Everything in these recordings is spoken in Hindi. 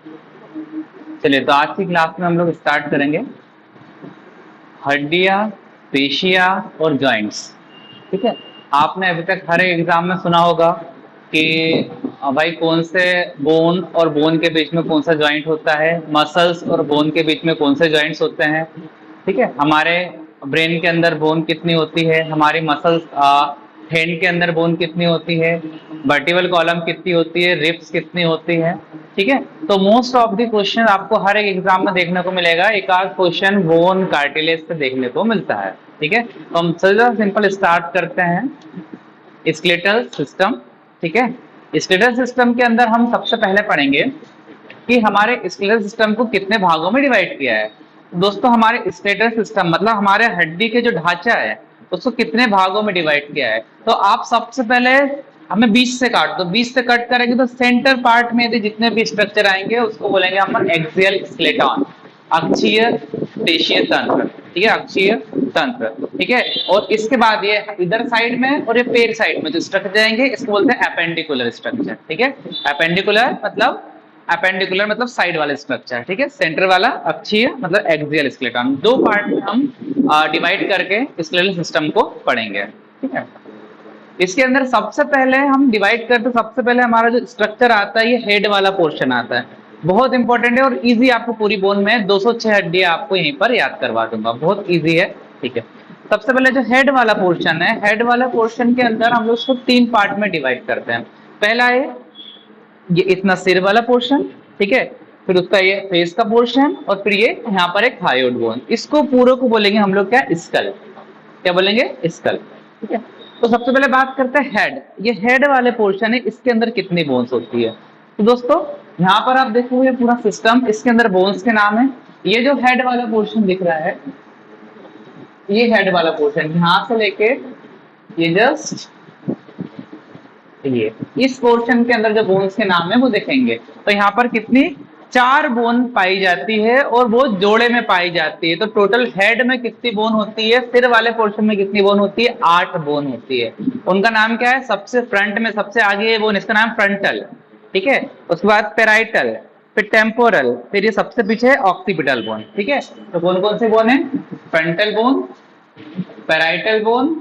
चलिए, तो आज की क्लास में हम लोग स्टार्ट करेंगे हड्डियां, पेशियां और जॉइंट्स। ठीक है। आपने अभी तक हर एक एग्जाम में सुना होगा कि भाई कौन से बोन और बोन के बीच में कौन सा जॉइंट होता है, मसल्स और बोन के बीच में कौन से जॉइंट्स होते हैं। ठीक है। हमारे ब्रेन के अंदर बोन कितनी होती है, हमारी मसल्स हैंड के अंदर बोन कितनी होती है, वर्टिबल कॉलम कितनी होती है, रिब्स कितनी होती है। ठीक है। तो मोस्ट ऑफ द क्वेश्चन आपको हर एक एग्जाम में देखने को मिलेगा, एक आध क्वेश्चन बोन कार्टिलेज से देखने को मिलता है। ठीक है। तो हम सीधा सिंपल स्टार्ट करते हैं स्केलेटल सिस्टम। ठीक है। स्केलेटल सिस्टम के अंदर हम सबसे पहले पढ़ेंगे कि हमारे स्केलेटल सिस्टम को कितने भागों में डिवाइड किया है। दोस्तों, हमारे स्केलेटल सिस्टम मतलब हमारे हड्डी के जो ढांचा है उसको कितने भागों में डिवाइड किया है। तो आप सबसे पहले हमें 20 से काट दो। 20 से कट करेंगे तो सेंटर पार्ट में जितने भी स्ट्रक्चर आएंगे उसको बोलेंगे हम एक्सियल स्केलेटन, अक्षीय पेशीय तंत्र। ठीक है, अक्षीय तंत्र। ठीक है। और इसके बाद ये इधर साइड में और ये पैर साइड में जो स्ट्रक्चर जाएंगे इसको बोलते हैं एपेंडिकुलर स्ट्रक्चर। ठीक है। एपेंडिकुलर मतलब साइड वाले स्ट्रक्चर। ठीक है। सेंटर वाला अक्षीय मतलब एक्सियल स्केलेटन। दो पार्ट में हम डिवाइड करके स्केलेटल सिस्टम को पढ़ेंगे। ठीक है। इसके अंदर सबसे पहले हम डिवाइड करते, सबसे पहले हमारा जो स्ट्रक्चर आता है ये हेड वाला पोर्शन आता है। बहुत इंपॉर्टेंट है और इजी, आपको पूरी बोन में 206 हड्डियां आपको यहीं पर याद करवा दूंगा, बहुत इजी है। ठीक है। सबसे पहले जो हेड वाला पोर्शन है, हेड वाला पोर्शन के अंदर हम लोग उसको 3 पार्ट में डिवाइड करते हैं। पहला है ये इतना सिर वाला पोर्शन। ठीक है। फिर उसका ये फेस का पोर्शन और फिर ये यहाँ पर एक हायोइड बोन। इसको पूरे को बोलेंगे हम लोग क्या, स्कल। क्या बोलेंगे, स्कल। ठीक है। तो सबसे पहले बात करते हैं हेड। ये हेड वाले पोर्शन है, इसके अंदर कितनी बोन्स होती है। तो दोस्तों यहाँ पर आप देखोगे पूरा सिस्टम, इसके अंदर बोन्स के नाम है। ये जो हेड वाला पोर्शन दिख रहा है, ये हेड वाला पोर्शन यहां से लेके ये जस्ट ये इस पोर्शन के अंदर जो बोन्स के नाम है वो देखेंगे। तो यहाँ पर कितनी 4 बोन पाई जाती है और वो जोड़े में पाई जाती है। तो टोटल हेड में कितनी बोन होती है, सिर वाले पोर्शन में कितनी बोन होती है, 8 बोन होती है। उनका नाम क्या है, सबसे फ्रंट में सबसे आगे बोन, इसका नाम फ्रंटल। ठीक है। उसके बाद पेराइटल, फिर टेम्पोरल, फिर ये सबसे पीछे ऑक्सीपिटल बोन। ठीक है। तो कौन कौन से बोन है, frontal bone, parietal bone,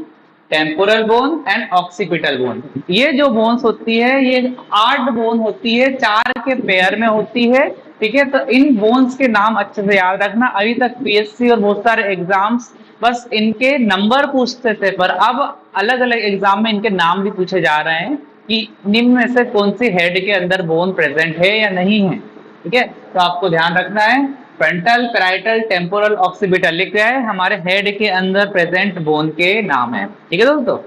temporal bone and occipital bone. ये जो बोन्स होती है ये 8 बोन होती है, 4 के पेयर में होती है। ठीक है। तो इन बोन्स के नाम अच्छे से याद रखना। अभी तक पीएससी और बहुत सारे एग्जाम्स बस इनके नंबर पूछते थे, पर अब अलग अलग एग्जाम में इनके नाम भी पूछे जा रहे हैं कि निम्न में से कौन सी हेड के अंदर बोन प्रेजेंट है या नहीं है। ठीक है। तो आपको ध्यान रखना है, फ्रंटल, पेराइटल, टेम्पोरल, ऑक्सीपिटल लिख रहा है, हमारे हेड के अंदर प्रेजेंट बोन के नाम है। ठीक है दोस्तों।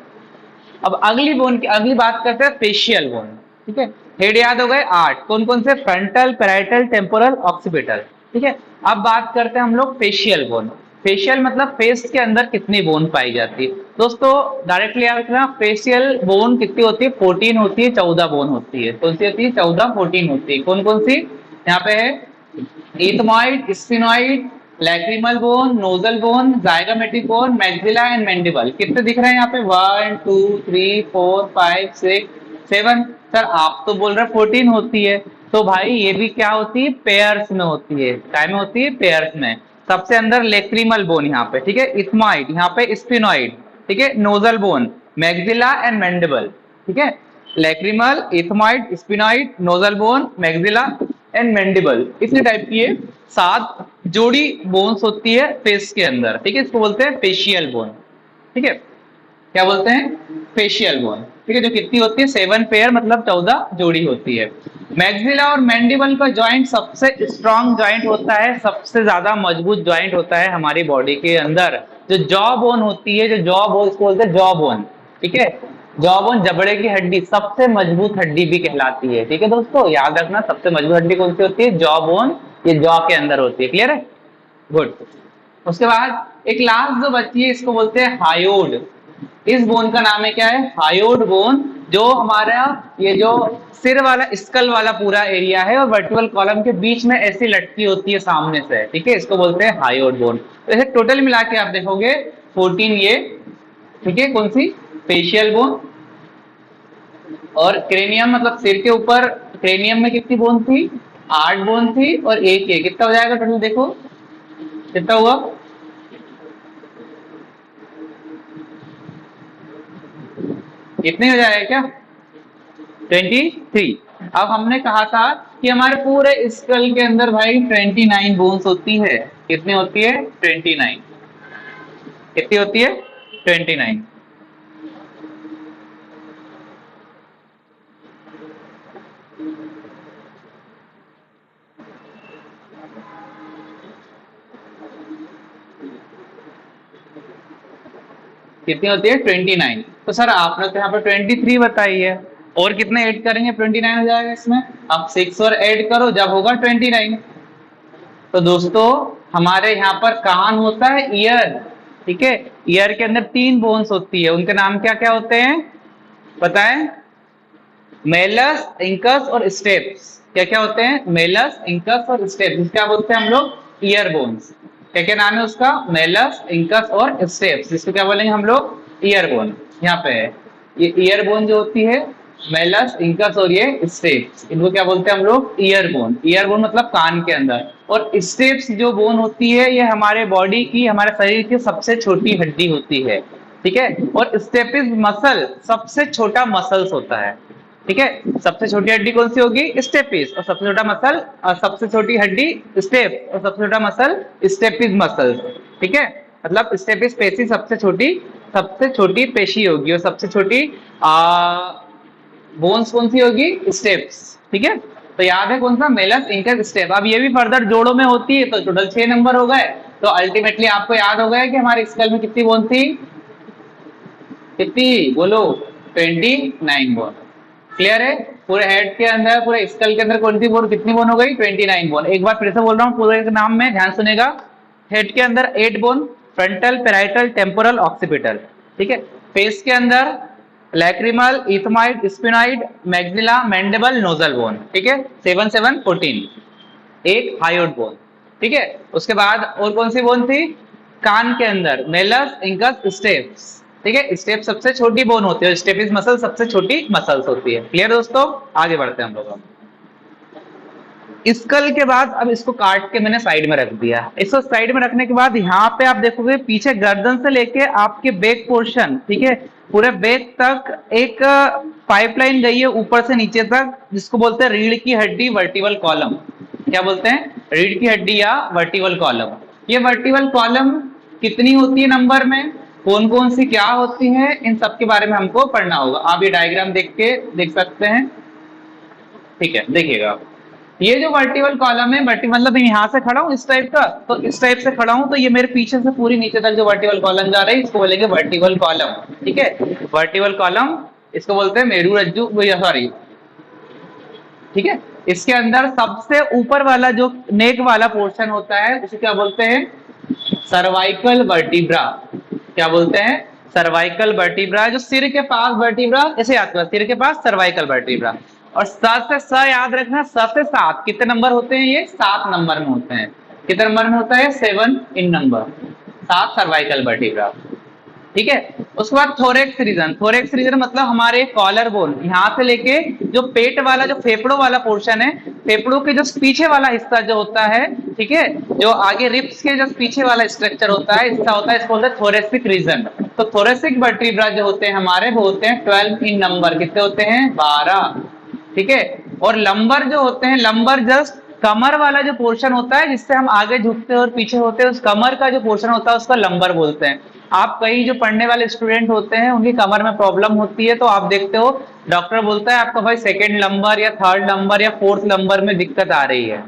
अब अगली बोन की अगली बात करते हैं फेशियल बोन। ठीक है। हेड याद हो गए 8, कौन कौन से, फ्रंटल, पेराइटल, टेम्पोरल, ऑक्सीपिटल। ठीक है। अब बात करते हैं हम लोग फेशियल बोन। फेशियल मतलब फेस के अंदर कितनी बोन पाई जाती है। दोस्तों डायरेक्टली याद रखना, फेशियल बोन कितनी होती है, 14 होती है, 14 बोन होती है। कौन सी होती है, 14, 14 होती है। कौन कौन सी, यहाँ पे है ethmoid, sphenoid, lacrimal bone, nozzle bone, zygomatic bone, maxilla and mandible. कितने दिख रहे हैं यहाँ पे, 1 2 3 4 5 6 7। सर आप तो बोल रहे 14 होती है, तो भाई ये भी क्या होती है, पेयर्स में होती है। क्या में होती है, पेयर्स में। सबसे अंदर लैक्रिमल बोन यहाँ पे, ठीक है, इथमॉइड, यहाँ पे स्फिनॉइड, ठीक है, nozzle bone, maxilla and mandible. ठीक है। Lacrimal, ethmoid, sphenoid, nozzle bone, maxilla and mandible, इसी टाइप की ये 7 जोड़ी बोन्स होती है फेस के अंदर। ठीक है। इसको बोलते हैं फेशियल बोन। ठीक है। क्या बोलते हैं, फेशियल बोन। ठीक है। जो कितनी होती है, 7 पेयर मतलब 14 जोड़ी होती है। मैक्सिला और मैंडिबल का जॉइंट सबसे स्ट्रॉन्ग जॉइंट होता है, सबसे ज्यादा मजबूत जॉइंट होता है हमारी बॉडी के अंदर। जो जॉ बोन होती है, जो जॉ बोन इसको बोलते हैं जॉ बोन। ठीक है। जॉ बोन जबड़े की हड्डी, सबसे मजबूत हड्डी भी कहलाती है। ठीक है दोस्तों, याद रखना सबसे मजबूत हड्डी कौन सी होती है, जॉ बोन। ये जॉ के अंदर होती है। क्लियर है, गुड। उसके बाद एक लास्ट जो बची है इसको बोलते हैं हायोड। इस बोन का नाम है क्या है, हायोड बोन। जो हमारा ये जो सिर वाला स्कल वाला पूरा एरिया है और वर्टिबल कॉलम के बीच में ऐसी लटकी होती है सामने से। ठीक है। इसको बोलते हैं हायोड बोन। तो इसे टोटल मिला के आप देखोगे 14 ये। ठीक है। कौन सी, फेशियल बोन। और क्रेनियम मतलब सिर के ऊपर क्रेनियम में कितनी बोन थी, 8 बोन थी और एक ये, कितना हो जाएगा टोटल, देखो कितना हुआ, इतने हो जाएगा क्या, 23। अब हमने कहा था कि हमारे पूरे स्कल के अंदर भाई 29 बोन्स होती है। कितनी होती है, 29। कितनी होती है, 29। कितनी होती है, 29। तो सर आपने तो यहाँ पर 23 बताई है, और कितने ऐड करेंगे, 29 हो जाएगा इसमें। अब 6 और ऐड करो जब होगा 29। तो दोस्तों हमारे यहाँ पर कान होता है ईयर, ठीक है। ईयर के अंदर 3 बोन्स होती है, उनके नाम क्या क्या होते हैं बताएं, मेलस, इंकस और स्टेप्स। क्या क्या होते हैं, मेलस, इंकस और स्टेप्स। क्या बोलते हैं हम लोग, ईयर बोन्स। क्या क्या नाम है उसका, मेलस, इंकस और स्टेप्स। इसको क्या बोलेंगे हम लोग, ईयर बोन। यहाँ पे है ये ईयर बोन जो होती है, मेलस, इंकस और ये स्टेप्स, इनको क्या बोलते हैं हम लोग, ईयर बोन। ईयर बोन मतलब कान के अंदर। और स्टेप्स जो बोन होती है ये हमारे बॉडी की, हमारे शरीर की सबसे छोटी हड्डी होती है, ठीक है। और स्टेपिस मसल सबसे छोटा मसल्स होता है, ठीक है। सबसे छोटी हड्डी कौन सी होगी, स्टेपिस, और सबसे छोटा मसल, और सबसे छोटी हड्डी स्टेप, और सबसे छोटा मसल स्टेपिस मसल, ठीक है। मतलब स्टेपिस पेशी सबसे छोटी पेशी होगी, और सबसे छोटी बोन्स कौन सी होगी, स्टेप्स, ठीक है। तो याद है कौन सा, मेलस, इंकस, स्टेप। अब ये भी फर्दर जोड़ों में होती है, तो टोटल 6 नंबर हो गए। तो अल्टीमेटली आपको याद हो गया कि हमारे स्कल में कितनी बोन थी, कितनी बोलो, 29 बोन। क्लियर है, पूरे हेड के अंदर, पूरे स्कल के अंदर कौन सी बोन, कितनी बोन हो गई, 29 बोन। एक बार फिर से बोल रहा हूँ पूरे नाम में, ध्यान सुनेगा। हेड के अंदर 8 bone, frontal, parietal, temporal, occipital, ठीक है। फेस के अंदर lacrimal, ethmoid, sphenoid, maxilla, mandible, nasal bone, ठीक है। 7 7 14, एक हायोड बोन, ठीक है। उसके बाद और कौन सी बोन थी, कान के अंदर मेलस, इंकस, स्टेप्स, ठीक है। स्टेप सबसे छोटी बोन होती है, स्टेपिस मसल सबसे छोटी मसल्स होती है। क्लियर दोस्तों, आगे बढ़ते हैं हम लोग। स्कल के बाद अब इसको काट के मैंने साइड में रख दिया। इसको साइड में रखने के बाद यहाँ पे आप देखोगे पीछे गर्दन से लेके आपके बैक पोर्शन, ठीक है, पूरे बैक तक एक पाइपलाइन गई है ऊपर से नीचे तक, जिसको बोलते हैं रीढ़ की हड्डी, वर्टिकल कॉलम। क्या बोलते हैं, रीढ़ की हड्डी या वर्टिकल कॉलम। ये वर्टिकल कॉलम कितनी होती है नंबर में, कौन कौन सी क्या होती है, इन सब के बारे में हमको पढ़ना होगा। आप ये डायग्राम देख सकते हैं, ठीक है। देखिएगा ये जो वर्टिकल कॉलम है, मतलब यहाँ से खड़ा हूँ इस टाइप का, तो इस टाइप से खड़ा हूँ, तो ये मेरे पीछे से पूरी नीचे तक जो वर्टिकल कॉलम जा रही है इसको बोलेंगे वर्टिकल कॉलम, ठीक है। वर्टिकल कॉलम इसको बोलते हैं मेरू रज्जु, सॉरी, ठीक है। इसके अंदर सबसे ऊपर वाला जो नेक वाला पोर्शन होता है उसे क्या बोलते हैं, सर्वाइकल वर्टिब्रा। क्या बोलते हैं, सर्वाइकल वर्टिब्रा। जो सिर के पास वर्टिब्रा, ऐसे याद करो, सिर के पास सर्वाइकल वर्टिब्रा। और स से स याद रखना, स से 7 कितने नंबर होते हैं, ये 7 नंबर में होते हैं। कितने नंबर में होता है, 7 इन नंबर, 7 सर्वाइकल वर्टिब्रा, ठीक है। उसके बाद थोरेक्स रीजन। थोरेक्स रीजन मतलब हमारे कॉलर बोन, यहाँ से लेके जो पेट वाला, जो फेफड़ों वाला पोर्शन है, फेफड़ों के जो पीछे वाला हिस्सा जो होता है, ठीक है, जो आगे रिब्स के जो पीछे वाला स्ट्रक्चर होता है, हिस्सा होता है, इसको बोलते हैं थोरेसिक रीजन। तो थोरेसिक वर्टिब्रा जो होते हैं हमारे, वो होते हैं 12 इन नंबर। कितने होते हैं, 12, ठीक है। और लंबर जो होते हैं, लंबर जस्ट कमर वाला जो पोर्शन होता है जिससे हम आगे झुकते हैं और पीछे होते हैं, उस कमर का जो पोर्शन होता है उसका लंबर बोलते हैं। आप कई जो पढ़ने वाले स्टूडेंट होते हैं उनकी कमर में प्रॉब्लम होती है, तो आप देखते हो डॉक्टर बोलता है आपका भाई सेकंड लंबर या थर्ड लंबर या फोर्थ लंबर में दिक्कत आ रही है,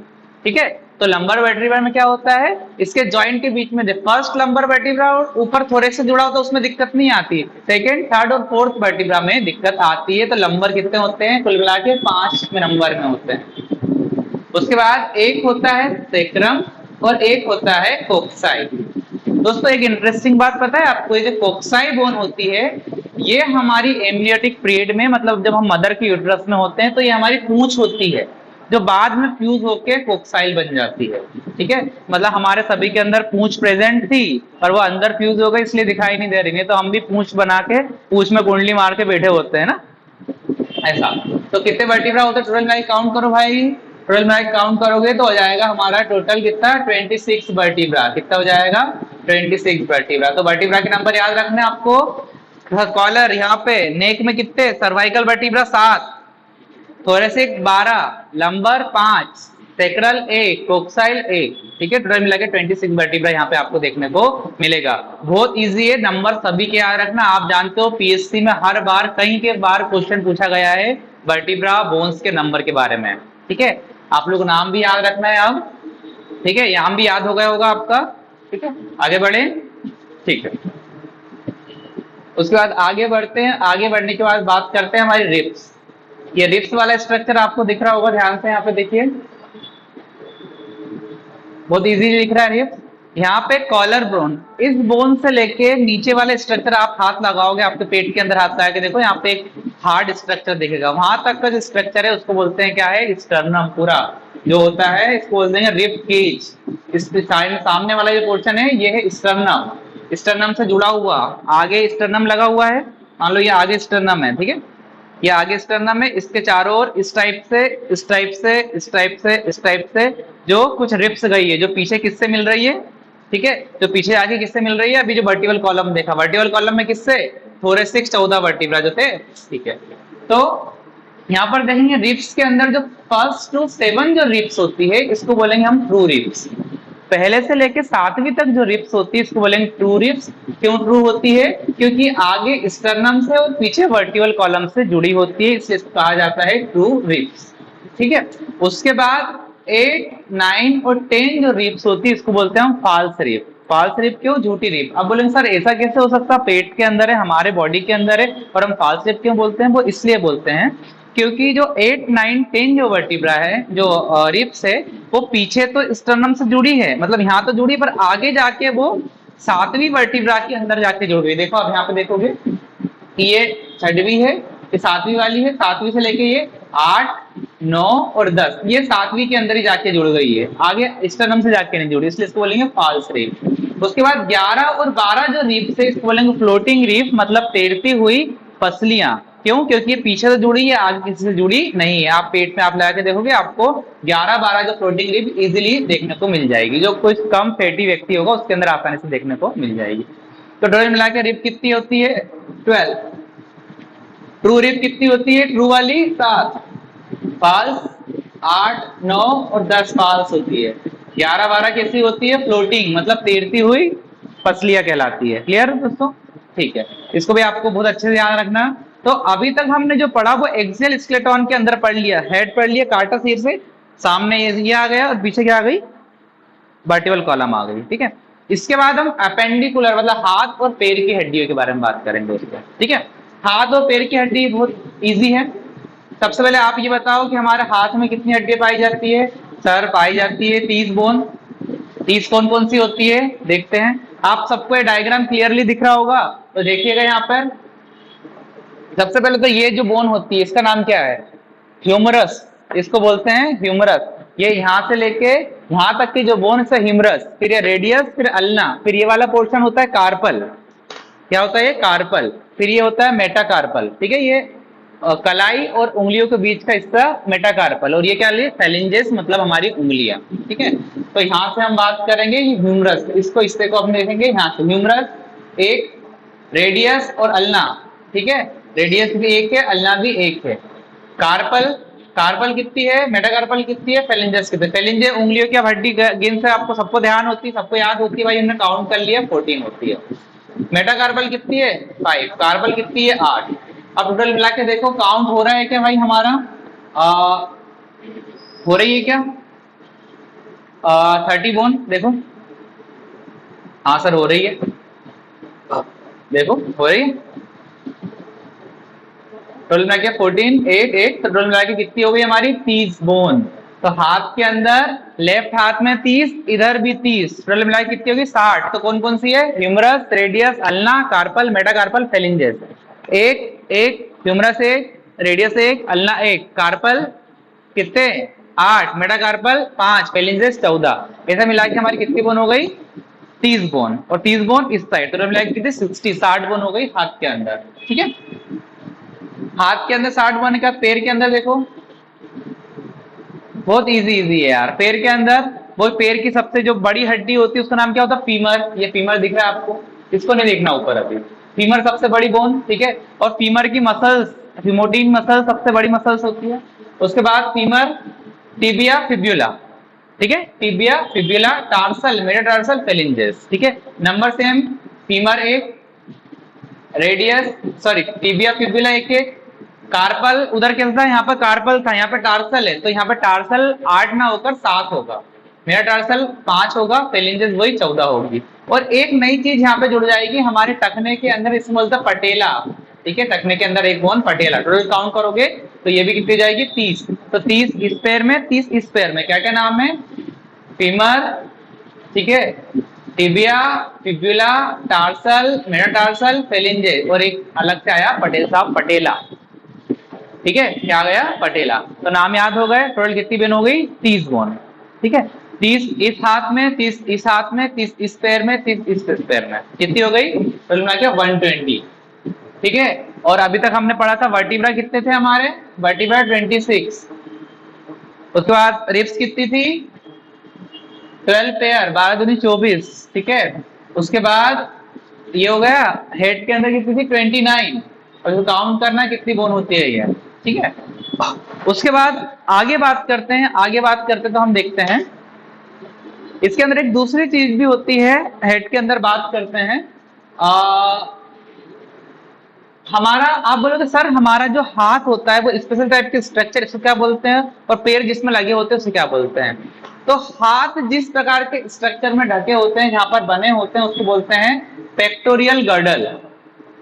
ठीक है। तो लंबर वर्टिब्रा में क्या होता है, इसके जॉइंट के बीच में फर्स्ट लंबर वर्टिब्रा और ऊपर थोरेक्स से जुड़ा होता है, उसमें दिक्कत नहीं आती। सेकंड, थर्ड और फोर्थ वर्टिब्रा में दिक्कत आती है। तो लंबर कितने होते हैं, कुल मिला के 5 नंबर में होते हैं। उसके बाद एक होता है सेक्रम और एक होता है कोक्साई। दोस्तों एक इंटरेस्टिंग बात पता है आपको, ये जो कोक्साई बोन होती है ये हमारी एम्नियोटिक पीरियड में, मतलब जब हम मदर के यूट्रस में होते हैं, तो ये हमारी पूंछ होती है जो बाद में फ्यूज होके कोक्साइल बन जाती है, ठीक है। मतलब हमारे सभी के अंदर पूंछ प्रेजेंट थी और वो अंदर फ्यूज हो गई, इसलिए दिखाई नहीं दे रही, नहीं तो हम भी पूंछ बना के पूंछ में कुंडली मार के बैठे होते हैं ना, ऐसा। तो कितने वर्टिब्रा होते हैं टोटल, काउंट करो भाई, टोटल मिला के काउंट करोगे तो हो जाएगा हमारा टोटल कितना 26 वर्टिब्रा। कितना हो जाएगा 26 वर्टिब्रा। तो वर्टिब्रा के नंबर याद रखने आपको। कॉलर यहाँ पे, नेक में कितने, cervical vertebra 7, thoracic 12, lumbar 5, sacral 1, कोक्साइल 1। ठीक है, टोटल मिला के 26 वर्टिब्रा यहाँ पे आपको देखने को मिलेगा। बहुत इजी है, नंबर सभी के याद रखना। आप जानते हो पीएससी में हर बार कहीं के बार क्वेश्चन पूछा गया है वर्टिब्रा बोन्स के नंबर के बारे में। ठीक है, आप लोग नाम भी याद रखना है अब। ठीक है, नाम भी याद हो गया होगा आपका। ठीक है, आगे बढ़े। ठीक है, उसके बाद आगे बढ़ते हैं। आगे बढ़ने के बाद बात करते हैं हमारी रिब्स। ये रिब्स वाला स्ट्रक्चर आपको दिख रहा होगा, ध्यान से यहाँ पे देखिए, बहुत इजी दिख रहा है रिब्स। यहाँ पे कॉलर बोन, इस बोन से लेके नीचे वाले स्ट्रक्चर आप हाथ लगाओगे, आपके पेट के अंदर हाथ लगा के देखो, यहाँ पे एक हार्ड स्ट्रक्चर दिखेगा। वहां तक का जो स्ट्रक्चर है उसको बोलते हैं क्या है, स्टर्नम। पूरा जो होता है इसको बोलते हैं रिब केज। इस सामने वाला जो पोर्शन है ये है स्टर्नम। स्टर्नम से जुड़ा हुआ, आगे स्टर्नम लगा हुआ है, मान लो ये आगे स्टर्नम है। ठीक है, ये आगे स्टर्नम है, इसके चारों ओर इस टाइप से इस टाइप से इस टाइप से इस टाइप से जो कुछ रिब्स गई है, जो पीछे किससे मिल रही है। ठीक है, जो पीछे आगे किससे मिल रही है, अभी जो वर्टिकल कॉलम देखा, वर्टिकल कॉलम में किससे, थोरेसिक 14 वर्टिब्रा जो थे। ठीक है, तो यहाँ पर देखेंगे रिब्स के अंदर जो फर्स्ट टू 7 जो रिब्स होती है इसको बोलेंगे हम ट्रू रिब्स। पहले से लेके 7वीं तक जो रिब्स होती है इसको बोलेंगे ट्रू रिब्स। क्यों ट्रू होती है, क्योंकि आगे स्टर्नम से और पीछे वर्टिकल कॉलम से जुड़ी होती है, इसलिए इसको कहा जाता है ट्रू रिब्स। ठीक है, उसके बाद 8, 9 और 10 जो रिब्स होती है इसको बोलते हैं हम फॉल्स रिब। फॉल्स रिब क्यों, झूठी रिब। अब बोलेंगे सर ऐसा कैसे हो सकता, पेट के अंदर है, हमारे बॉडी के अंदर है और हम फॉल्स रिब क्यों बोलते हैं। वो इसलिए बोलते हैं क्योंकि जो 8, 9, 10 जो वर्टिब्रा है, जो रिब्स है, वो पीछे तो स्टर्नम से जुड़ी है, मतलब यहाँ तो जुड़ी, पर आगे जाके वो 7वीं वर्टिब्रा के अंदर जाके जुड़ गई। देखो आप यहाँ पे देखोगे ये 6वीं है, ये 7वीं वाली है, 7वीं से लेके ये 8, 9 और 10, ये 7वीं के अंदर ही जाके जुड़ गई है, आगे स्टर्नम से जाके नहीं जुड़ी, इसलिए इसको बोलेंगे फॉल्स रिब। उसके बाद 11 और 12 जो रिब्स है इसको बोलेंगे फ्लोटिंग रिब, मतलब तैरती हुई पसलियां। क्यों, क्योंकि ये पीछे तो जुड़ी है, आगे किसी से जुड़ी नहीं है। आप पेट में आप लगा के देखोगे आपको 11, 12 जो फ्लोटिंग रिब इजीली देखने को मिल जाएगी, जो कोई कम फैटी व्यक्ति होगा उसके अंदर आसानी से देखने को मिल जाएगी। तो टोटल मिला के रिब कितनी होती है 12। ट्रू रिब कितनी होती है, ट्रू वाली 7, फॉल्स 8, 9 और 10 फॉल्स होती है। 11, 12 कैसी होती है, फ्लोटिंग, मतलब तैरती हुई पसलियां कहलाती है। क्लियर दोस्तों। ठीक है, इसको भी आपको बहुत अच्छे से याद रखना। तो अभी तक हमने जो पढ़ा वो एक्सियल स्केलेटन के अंदर पढ़ लिया, हेड पढ़ लिया कार्टर सिर से, सामने ये आ गया और पीछे क्या आ गई, वर्टिकल कॉलम आ गई। ठीक है, इसके बाद हम अपेंडिकुलर मतलब हाथ और पैर की हड्डियों के बारे में बात करेंगे दोस्तों। ठीक है, हाथ और पैर की हड्डी बहुत इजी है। सबसे पहले आप ये बताओ कि हमारे हाथ में कितनी हड्डियां पाई जाती है। सर पाई जाती है 30 बोन। 30 कौन कौन सी होती है देखते हैं। आप सबको ये डायग्राम क्लियरली दिख रहा होगा, तो देखिएगा यहाँ पर। सबसे पहले तो ये जो बोन होती है इसका नाम क्या है, ह्यूमरस, इसको बोलते हैं ह्यूमरस। ये यहाँ से लेके यहाँ तक की जो बोन है ह्यूमरस, फिर ये रेडियस, फिर अल्ना, फिर ये वाला पोर्शन होता है कार्पल। क्या होता है ये, कार्पल। फिर ये होता है मेटाकार्पल। ठीक है, ये कलाई और उंगलियों के बीच का हिस्सा मेटाकार्पल, और ये क्या लिए फैलिंजेस, मतलब हमारी उंगलियां। ठीक है, तो यहाँ से हम बात करेंगे ह्यूमरस, इसको हिस्से को अपने देखेंगे यहाँ से। ह्यूमरस एक, रेडियस और अल्ना। ठीक है, रेडियस भी एक है, अल्ना भी एक है। कार्पल, कार्पल कितनी है, मेटाकार्पल कितनी है, फैलिंजेस कितनी है। फैलिंजे उंगलियों की हड्डी गिन से आपको सबको ध्यान होती है, सबको याद होती है भाई, हमने काउंट कर लिया 14 होती है। मेटाकार्पल कितनी है 5, कार्पल कितनी है 8। अब टोटल मिला के देखो काउंट हो रहा है क्या भाई हमारा, हो रही है क्या 30 बोन, देखो हाँ सर हो रही है, देखो हो रही है। टोटल मिला के 14, 8, 8, तो टोटल मिला के कितनी हो गई हमारी 30 बोन। तो हाथ के अंदर लेफ्ट हाथ में 30, इधर भी 30, टोटल मिला के कितनी होगी 60। तो कौन कौन सी है, humerus, radius, ulna, carpal, metacarpal, phalanges. एक एक, ह्यूमरस एक, रेडियस एक, अल्ना एक, कार्पल कितने 8, मेटाकार्पल 5, फैलिंजेस 14। ऐसा मिला के हमारी कितनी बोन हो गई 30 बोन, और 30 बोन इस साइड, तो मिला के कितनी 60 बोन हो गई हाथ के अंदर। ठीक है, हाथ के अंदर 60 बोन का, पैर के अंदर देखो बहुत इजी है यार। पैर के अंदर वो पैर की सबसे जो बड़ी हड्डी होती है उसका नाम क्या होता है? फीमर। ये फीमर दिख रहा है आपको, इसको नहीं देखना ऊपर अभी। फीमर सबसे बड़ी बोन, ठीक है। और फीमर की मसल्स, फिमोटिन मसल सबसे बड़ी मसल्स होती है। उसके बाद फीमर, टिबिया, फिब्यूला, ठीक है। टिबिया, फिब्यूला, टार्सल, मेटाटार्सल, फेलिंजेस, ठीक है। नंबर सेम, फीमर एक, रेडियस सॉरी टिबिया फिब्यूला एक एक, कार्पल उधर क्या था? यहाँ पर कार्पल था, यहाँ पे टार्सल है, तो यहाँ पे टार्सल 8 ना होकर 7 होगा, मेरा टार्सल 5 होगा, फेलिंजेस वही 14 होगी। और एक नई चीज यहाँ पे जुड़ जाएगी हमारे टखने के अंदर, इसमें बोलता पटेला, ठीक है। टखने के अंदर एक बोन पटेला। टोटल काउंट करोगे तो ये भी कितनी जाएगी? 30। तो 30 इस पैर में, 30 इस पैर में। क्या क्या नाम है? फीमर, ठीक है, टिबिया, फिब्यूला, टार्सल, मेटाटार्सल, फेलिंजे, और एक अलग से आया पटेल साहब, पटेला, ठीक है। क्या गया? पटेला। तो नाम याद हो गए। टोटल कितनी बोन हो गई? 30 बोन, ठीक है। 30 इस हाथ में, 30 इस हाथ में, 30 इस पैर में, 30 इस पैर में, कितनी हो गई? टोटल मिला के 120, ठीक है। और अभी तक हमने पढ़ा था वर्टिब्रा कितने थे हमारे? वर्टिब्रा 26। उसके बाद रिब्स कितनी थी? 12 पेयर, 12 दूनी 24, ठीक है। उसके बाद ये हो गया, हेड के अंदर कितनी थी? 29। और काउंट करना कितनी बोन होती है ये, ठीक है। उसके बाद आगे बात करते हैं, आगे बात करते तो हम देखते हैं इसके अंदर एक दूसरी चीज भी होती है। हेड के अंदर बात करते हैं, हमारा, आप बोलोगे सर हमारा जो हाथ होता है वो स्पेशल टाइप के स्ट्रक्चर, इसको क्या बोलते हैं? और पैर जिसमें लगे होते हैं उसे क्या बोलते हैं? तो हाथ जिस प्रकार के स्ट्रक्चर में ढके होते हैं, जहां पर बने होते हैं, उसको बोलते हैं पेक्टोरियल गर्डल,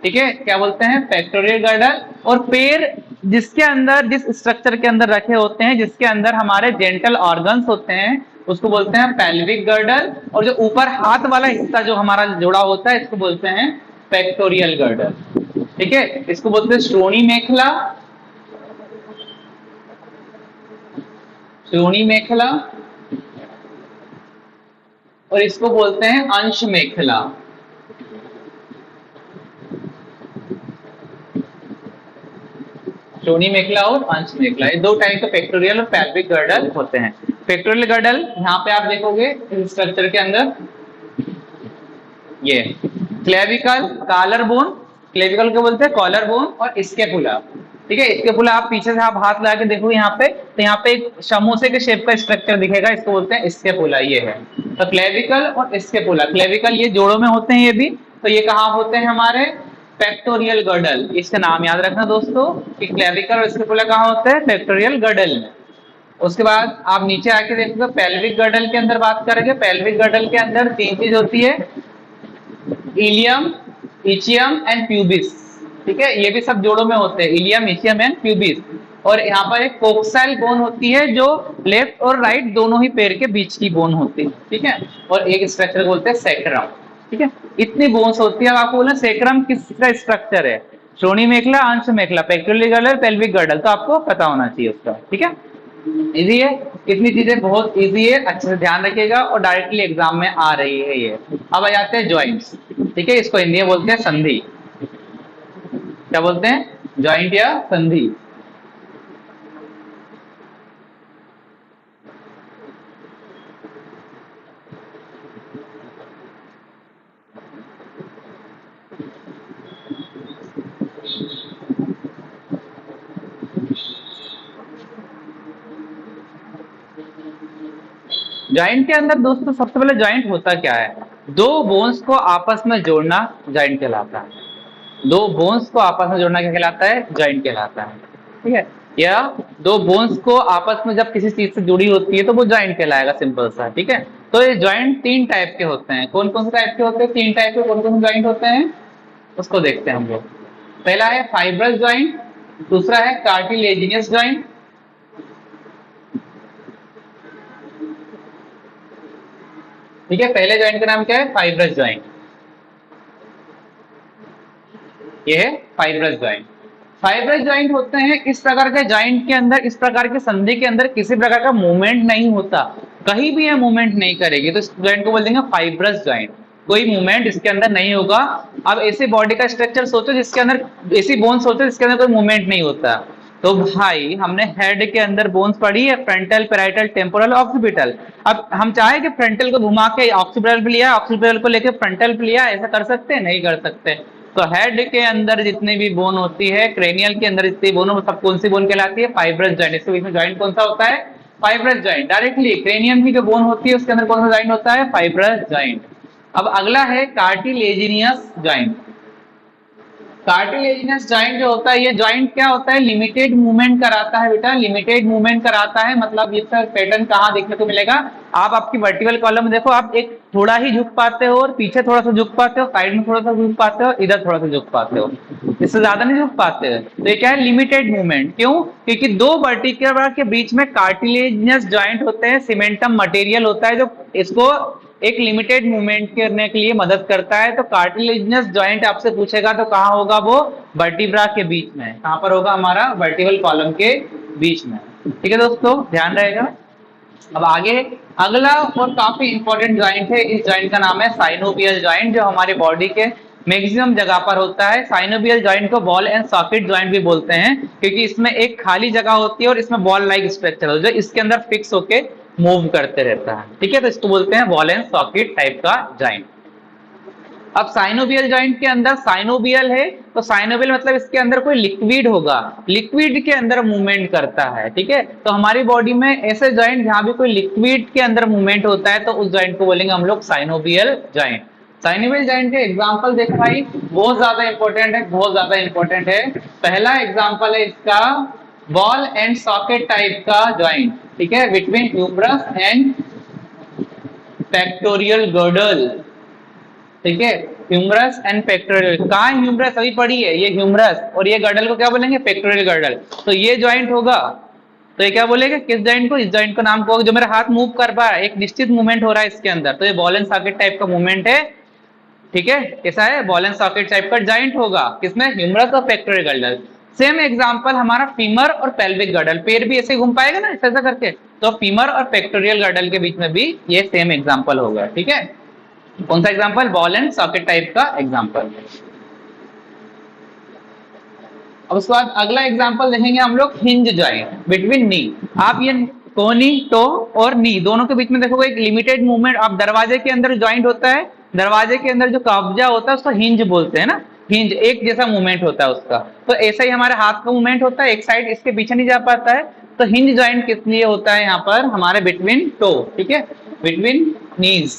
ठीक है। क्या बोलते हैं? Pectoral girdle. और पैर जिसके अंदर, जिस स्ट्रक्चर के अंदर रखे होते हैं, जिसके अंदर हमारे जेंटल ऑर्गन्स होते हैं, उसको बोलते हैं पेल्विक गर्डल। और जो ऊपर हाथ वाला हिस्सा जो हमारा जुड़ा होता है, इसको बोलते हैं पेक्टोरियल गर्डल, ठीक है। इसको बोलते हैं श्रोणी मेखला, श्रोणी मेखला, और इसको बोलते हैं अंश मेखला। श्रोणी मेखला और अंश मेखला, ये दो टाइप के पेक्टोरियल और पेल्विक गर्डल होते हैं। पेक्टोरियल गर्डल यहाँ पे आप देखोगे इस स्ट्रक्चर के अंदर, ये क्लेविकल, कॉलर बोन, क्लेविकल को बोलते हैं कॉलर बोन, और स्केपुला, ठीक है। स्केपुला आप पीछे से आप हाथ लगा के देखोगे यहाँ पे, तो यहाँ पे एक समोसे के शेप का स्ट्रक्चर दिखेगा, इसको बोलते हैं स्केपुला, ये है। तो क्लेविकल और स्केपुला, क्लेविकल ये जोड़ों में होते हैं ये भी, तो ये कहाँ होते हैं? हमारे पेक्टोरियल गर्डल। इसका नाम याद रखना दोस्तों कि क्लेविकल और स्केपुला कहाँ होते हैं? पेक्टोरियल गर्डल में। उसके बाद आप नीचे आके देखोगे पेल्विक गर्डल के अंदर बात करेंगे। पेल्विक गर्डल के अंदर 3 चीज होती है, इलियम, इचियम एंड प्यूबिस, ठीक है। ये भी सब जोड़ों में होते हैं, इलियम, इचियम एंड प्यूबिस। और यहाँ पर एक कोक्साइल बोन होती है जो लेफ्ट और राइट दोनों ही पैर के बीच की बोन होती है, ठीक है। और एक स्ट्रक्चर बोलते हैं सेक्रम, ठीक है। इतनी बोन्स होती है। अब आपको बोलना सेक्रम किसका स्ट्रक्चर है? श्रोणी मेखला, अंश मेखला, पेक्टोरियल गर्डल, पेल्विक गर्डल, तो आपको पता होना चाहिए उसका, ठीक है। इजी है, इतनी चीजें बहुत इजी है, अच्छे से ध्यान रखिएगा और डायरेक्टली एग्जाम में आ रही है ये। अब आ जाते हैं जॉइंट्स, ठीक है। इसको हिंदी में बोलते हैं संधि। क्या बोलते हैं? जॉइंट या संधि। जॉइंट के अंदर दोस्तों सबसे पहले जॉइंट होता क्या है? दो बोन्स को आपस में जोड़ना जॉइंट कहलाता है। दो बोन्स को आपस में जोड़ना क्या कहलाता है? जॉइंट कहलाता है, ठीक है। या दो बोन्स को आपस में जब किसी चीज से जुड़ी होती है तो वो जॉइंट कहलाएगा, सिंपल सा, ठीक है। तो ये जॉइंट 3 टाइप के होते हैं। कौन कौन से टाइप के होते हैं? 3 टाइप के कौन कौन से जॉइंट होते हैं उसको देखते हैं हम लोग। पहला है फाइब्रस जॉइंट, दूसरा है कार्टिलेजिनियस जॉइंट, ठीक है। पहले जॉइंट का नाम क्या है? फाइब्रस जॉइंट, ये है फाइब्रस जॉइंट। फाइब्रस जॉइंट होते हैं इस प्रकार के जॉइंट के अंदर, इस प्रकार के संधि के अंदर किसी प्रकार का मूवमेंट नहीं होता, कहीं भी ये मूवमेंट नहीं करेगी, तो इस जॉइंट को बोल देंगे फाइब्रस जॉइंट। कोई मूवमेंट इसके अंदर नहीं होगा। अब ऐसे बॉडी का स्ट्रक्चर सोचो जिसके अंदर, ऐसी बोन सोचो जिसके अंदर कोई मूवमेंट नहीं होता, तो भाई हमने हेड के अंदर बोन्स पढ़ी है, फ्रंटल, पैराइटल, टेम्पोरल, ऑक्सीपिटल। अब हम चाहे कि फ्रंटल को घुमा के ऑक्सीपिटल पे लिया, ऑक्सीपिटल को लेके फ्रंटल पे लिया, ऐसा कर सकते हैं? नहीं कर सकते। तो हेड के अंदर जितनी भी बोन होती है, क्रेनियल के अंदर जितनी बोन, वो सब कौन सी बोन कहलाती है? Fibrous joint. इसके बीच में जॉइंट कौन सा होता है? Fibrous joint. डायरेक्टली क्रेनियम की जो बोन होती है उसके अंदर कौन सा जॉइंट होता है? Fibrous joint. अब अगला है कार्टिलेजिनियस जॉइंट। कार्टिलेजिनस जॉइंट जो होता है, ये जॉइंट क्या होता है? लिमिटेड मूवमेंट कराता है बेटा, लिमिटेड मूवमेंट कराता है। मतलब इसका पैटर्न कहाँ देखने को मिलेगा? आप आपकी वर्टिकल कॉलम में देखो, आप एक थोड़ा ही झुक पाते हो और पीछे थोड़ा सा झुक पाते हो, साइड में थोड़ा सा झुक पाते हो, इधर थोड़ा सा झुक पाते हो, इससे ज्यादा नहीं झुक पाते हो। तो ये क्या है? Limited movement. क्यों? क्योंकि दो वर्टिब्रा के बीच में कार्टिलेजिनस जॉइंट होते हैं, सीमेंटम मटेरियल होता है जो इसको एक लिमिटेड मूवमेंट करने के लिए मदद करता है। तो कार्टिलेजिनस जॉइंट आपसे पूछेगा तो कहाँ होगा वो? वर्टिब्रा के बीच में। कहाँ पर होगा? हमारा वर्टिकल कॉलम के बीच में। ठीक है दोस्तों, ध्यान रहेगा। अब आगे अगला और काफी इंपॉर्टेंट जॉइंट है, इस जॉइंट का नाम है साइनोवियल जॉइंट, जो हमारे बॉडी के मैक्सिमम जगह पर होता है। साइनोवियल जॉइंट को बॉल एंड सॉकेट जॉइंट भी बोलते हैं, क्योंकि इसमें एक खाली जगह होती है और इसमें बॉल लाइक स्ट्रक्चर होता है जो इसके अंदर फिक्स होके मूव करते रहता है। ठीक है, तो इसको बोलते हैं बॉल एंड सॉकेट टाइप का जॉइंट। अब साइनोवियल जॉइंट के अंदर साइनोवियल है, तो साइनोवियल मतलब इसके अंदर कोई लिक्विड होगा, लिक्विड के अंदर मूवमेंट करता है। ठीक है, तो हमारी बॉडी में ऐसे जॉइंट जहां भी कोई लिक्विड के अंदर मूवमेंट होता है तो उस जॉइंट को बोलेंगे हम लोग साइनोवियल जॉइंट। साइनोवियल जॉइंट के एग्जांपल देखो भाई, बहुत ज्यादा इंपॉर्टेंट है, बहुत ज्यादा इंपॉर्टेंट है। पहला एग्जांपल है इसका बॉल एंड सॉकेट टाइप का जॉइंट। ठीक है, between humerus and pectoral girdle. ठीक है, ह्यूमरस एंड पेक्टोरियल। कहाँ है ह्यूमरस? अभी पढ़ी है, ये ह्यूमरस, और ये गर्डल को क्या बोलेंगे? Pectoral girdle. तो ये जॉइंट होगा, तो ये क्या बोलेंगे? किस जॉइंट को? इस जॉइंट का नाम को, जो मेरा हाथ मूव कर पा रहा है, एक निश्चित मूवमेंट हो रहा है इसके अंदर, तो ये बॉल एंड सॉकेट टाइप का मूवमेंट है। ठीक है, कैसा है? बॉल एंड सॉकेट टाइप का जॉइंट होगा, किसमें? ह्यूमरस और पेक्टोरियल गर्डल। सेम एग्जांपल हमारा फीमर और पेल्विक गर्डल, पैर भी ऐसे घूम पाएगा ना ऐसा करके, तो फीमर और पेक्टोरियल गर्डल के बीच में भी ये सेम एग्जांपल होगा। ठीक है, कौन सा example? Ball and socket type का एग्जांपल। अब उसके बाद अगला एग्जांपल देखेंगे हम लोग हिंज जॉइंट बिटवीन नी। आप ये कोनी, टो और नी दोनों के बीच में देखोगे एक लिमिटेड मूवमेंट। आप दरवाजे के अंदर जॉइंट होता है, दरवाजे के अंदर जो कब्जा होता है उसको हिंज बोलते हैं ना, हिंज एक जैसा मूवमेंट होता है उसका। तो ऐसा ही हमारे हाथ का मूवमेंट होता है, एक साइड इसके पीछे नहीं जा पाता है, तो हिंज जॉइंट किस लिए होता है? यहाँ पर हमारे बिटवीन टो, ठीक है, बिटवीन नीज,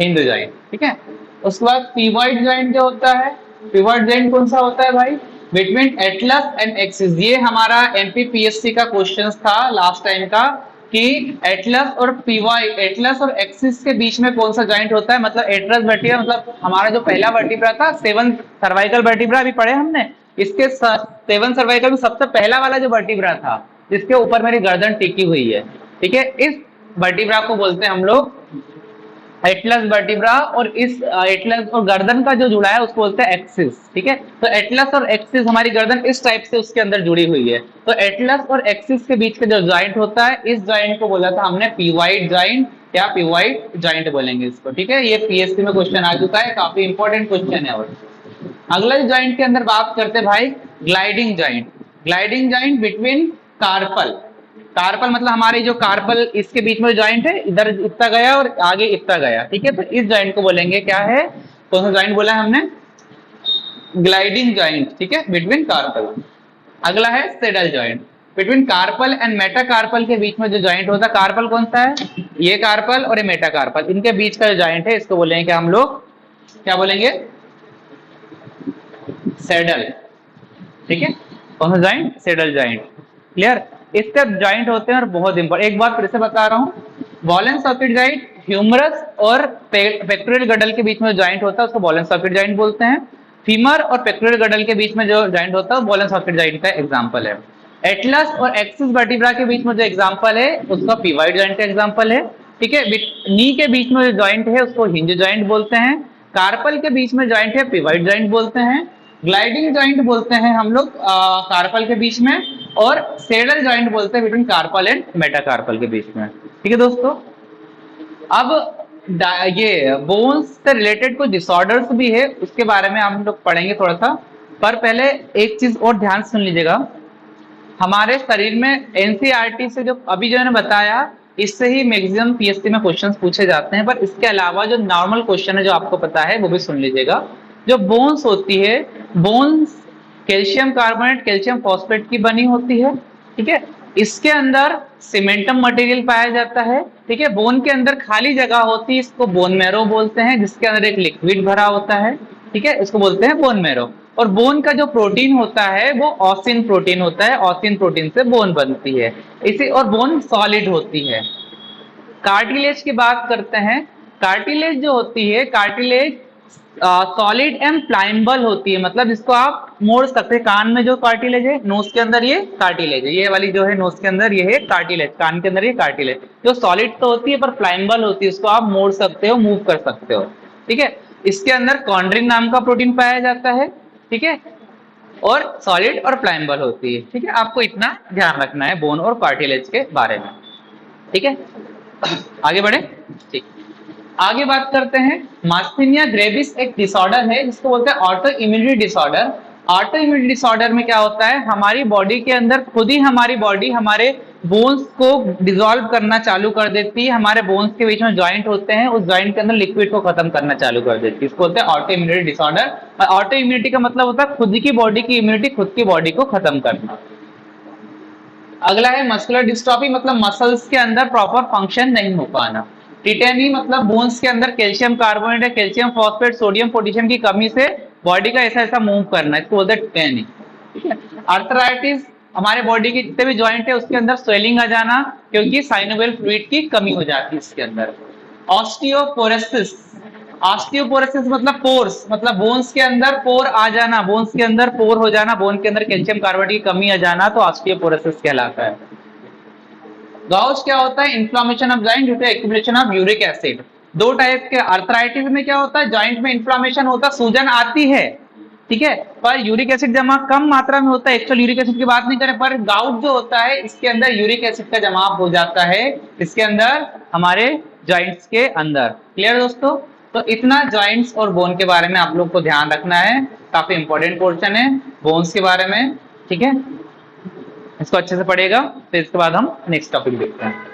हिंज जॉइंट। ठीक है, उसके बाद पिवॉट जॉइंट जो होता है, पिवॉट जॉइंट कौन सा होता है भाई? Between Atlas and axis. ये हमारा एमपीपीएससी का क्वेश्चन था लास्ट टाइम का, कि एटलस और पिवॉट, एटलस और एक्सिस के बीच में कौन सा जॉइंट होता है? मतलब एटलस वर्टिब्रा, मतलब हमारा जो पहला वर्टिब्रा था, 7 सर्वाइकल वर्टिब्रा, अभी पढ़े हमने, इसके 7 सर्वाइकल में सबसे पहला वाला जो वर्टिब्रा था जिसके ऊपर मेरी गर्दन टिकी हुई है, ठीक है, इस वर्टिब्रा को बोलते हैं हम लोग एटलस वर्टिब्रा। और इस एटलस और गर्दन का जो जुड़ा है उसको बोलते हैं एक्सिस। ठीक है, तो एटलस और एक्सिस, हमारी गर्दन इस टाइप से उसके अंदर जुड़ी हुई है, तो एटलस और एक्सिस के बीच का जो जॉइंट होता है, इस जॉइंट को बोला था हमने पिवॉट जॉइंट या पिवॉट जॉइंट बोलेंगे इसको। ठीक है, ये पीएससी में क्वेश्चन आ चुका है, काफी इंपॉर्टेंट क्वेश्चन है। और अगला जॉइंट के अंदर बात करते हैं भाई gliding joint. Gliding joint between carpal, carpal मतलब हमारी जो कार्पल इसके बीच में जॉइंट है, इधर इतना गया और आगे इतना गया। ठीक है, तो इस जॉइंट को बोलेंगे क्या है? कौन सा जॉइंट बोला है हमने? Gliding joint. ठीक है, बिटवीन कार्पल। अगला है saddle joint. Between carpal and metacarpal के बीच में जो जॉइंट होता है, कार्पल कौन सा है? ये कार्पल और ये मेटाकार्पल, इनके बीच का जो जॉइंट है इसको बोलेंगे क्या हम लोग? क्या बोलेंगे? सेडल। ठीक है, कौन सा जॉइंट? Saddle joint. क्लियर? इसके जॉइंट होते हैं और बहुत इंपॉर्टेंट, एक बार फिर से बता रहा हूँ, ball and socket joint humerus और पेक्टोरियल गडल के बीच में जो जॉइंट होता है उसको बॉल एंड सॉकेट जॉइंट बोलते हैं। फीमर और पेक्टोरियल गडल के बीच में जो जॉइंट होता है वो बॉल एंड सॉकेट जॉइंट का एग्जांपल है। एटलस और एक्सिस वर्टिब्रा के बीच में जो एग्जांपल है उसका पिवॉट जॉइंट का एग्जांपल है। ठीक है, नी के बीच में जो जॉइंट है उसको हिंज जॉइंट बोलते हैं। कार्पल के बीच में जॉइंट है पिवॉट जॉइंट बोलते हैं। ग्लाइडिंग जॉइंट बोलते हैं हम लोग कार्पल के बीच में, और सेडल जॉइंट बोलते हैं बिटवीन कार्पल एंड मेटाकार्पल के बीच में। ठीक है दोस्तों, अब ये बोन्स से रिलेटेड कुछ डिसऑर्डर्स भी है, उसके बारे में हम लोग पढ़ेंगे थोड़ा सा, पर पहले एक चीज और ध्यान सुन लीजिएगा। हमारे शरीर में एनसीईआरटी से जो अभी जो मैंने बताया, इससे ही मैक्सिमम पीएससी में क्वेश्चंस पूछे जाते हैं, पर इसके अलावा जो नॉर्मल क्वेश्चन है जो आपको पता है वो भी सुन लीजिएगा। जो बोन्स होती है, bones calcium carbonate, calcium phosphate की बनी होती है, ठीक है। इसके अंदर सीमेंटम मटेरियल पाया जाता है, ठीक है। बोन के अंदर खाली जगह होती है, इसको बोन मैरो बोलते हैं, जिसके अंदर एक लिक्विड भरा होता है, ठीक है, इसको बोलते हैं बोन मैरो। और बोन का जो प्रोटीन होता है वो ऑसिन प्रोटीन होता है, ऑसिन प्रोटीन से बोन बनती है इसी, और बोन सॉलिड होती है। कार्टिलेज की बात करते हैं। कार्टिलेज जो होती है, कार्टिलेज सॉलिड एंड प्लाइमेबल होती है, मतलब इसको आप मोड़ सकते हैं। कान में जो कार्टिलेज है, नोज के अंदर ये कार्टिलेज है, ये वाली जो है नोज के अंदर ये है कार्टिलेज, कान के अंदर ये कार्टिलेज जो सॉलिड तो होती है पर प्लाइमेबल होती है, इसको आप मोड़ सकते हो, मूव कर सकते हो, ठीक है। इसके अंदर कॉन्ड्रिन नाम का प्रोटीन पाया जाता है, ठीक है, और सॉलिड और प्लाइमेबल होती है, ठीक है। आपको इतना ध्यान रखना है बोन और कार्टिलेज के बारे में, ठीक है। आगे बढ़े, ठीक। आगे बात करते हैं, मास्थेनिया ग्रेविस एक डिसऑर्डर है जिसको बोलते हैं auto immunity disorder. Auto immunity disorder में क्या होता है, हमारी बॉडी के अंदर खुद ही हमारी बॉडी हमारे बोन्स को डिसॉल्व करना चालू कर देती है, हमारे बोन्स के बीच में जॉइंट होते हैं, उस जॉइंट के अंदर लिक्विड को खत्म करना चालू कर देती है, इसको बोलते हैं ऑटो इम्यूनिटी डिसऑर्डर। और ऑटो इम्यूनिटी का मतलब होता है खुद की बॉडी की इम्यूनिटी, खुद की बॉडी को खत्म करना। अगला है मस्कुलर डिस्ट्रॉफी, मतलब मसल्स के अंदर प्रॉपर फंक्शन नहीं हो पाना। टिटेनी मतलब बोन्स के अंदर कैल्शियम कार्बोनेट या कैल्शियम फॉस्फेट, सोडियम पोटेशियम की कमी से बॉडी का ऐसा ऐसा मूव करना, इसको बोलते हैं टिटेनी, ठीक है। आर्थराइटिस, हमारे बॉडी के जितने भी जॉइंट है उसके अंदर स्वेलिंग आ जाना, क्योंकि साइनोवियल फ्लूइड की कमी हो जाती है इसके अंदर। ऑस्टियोपोरोसिस, ऑस्टियोपोरोसिस मतलब पोर्स, मतलब बोन्स के अंदर पोर आ जाना, बोन्स के अंदर पोर हो जाना, बोन के अंदर कैल्शियम कार्बोनेट की कमी आ जाना, तो ऑस्टियोपोरोसिस कहलाता है। गाउच क्या होता है, inflammation of joint due to accumulation of uric acid. दो टाइप के, आर्थराइटिस में क्या होता है, जॉइंट में इन्फ्लामेशन होता है, सूजन आती है, ठीक है, पर यूरिक एसिड जमा कम मात्रा में होता है। एक्चुअल यूरिक एसिड की बात नहीं करें, पर गाउट जो होता है इसके अंदर यूरिक एसिड का जमाव हो जाता है, इसके अंदर हमारे जॉइंट्स के अंदर। क्लियर दोस्तों, तो इतना जॉइंट्स और बोन के बारे में आप लोग को ध्यान रखना है, काफी इंपॉर्टेंट पोर्शन है बोन्स के बारे में, ठीक है। इसको अच्छे से पढ़ेगा, फिर इसके बाद हम नेक्स्ट टॉपिक देखते हैं।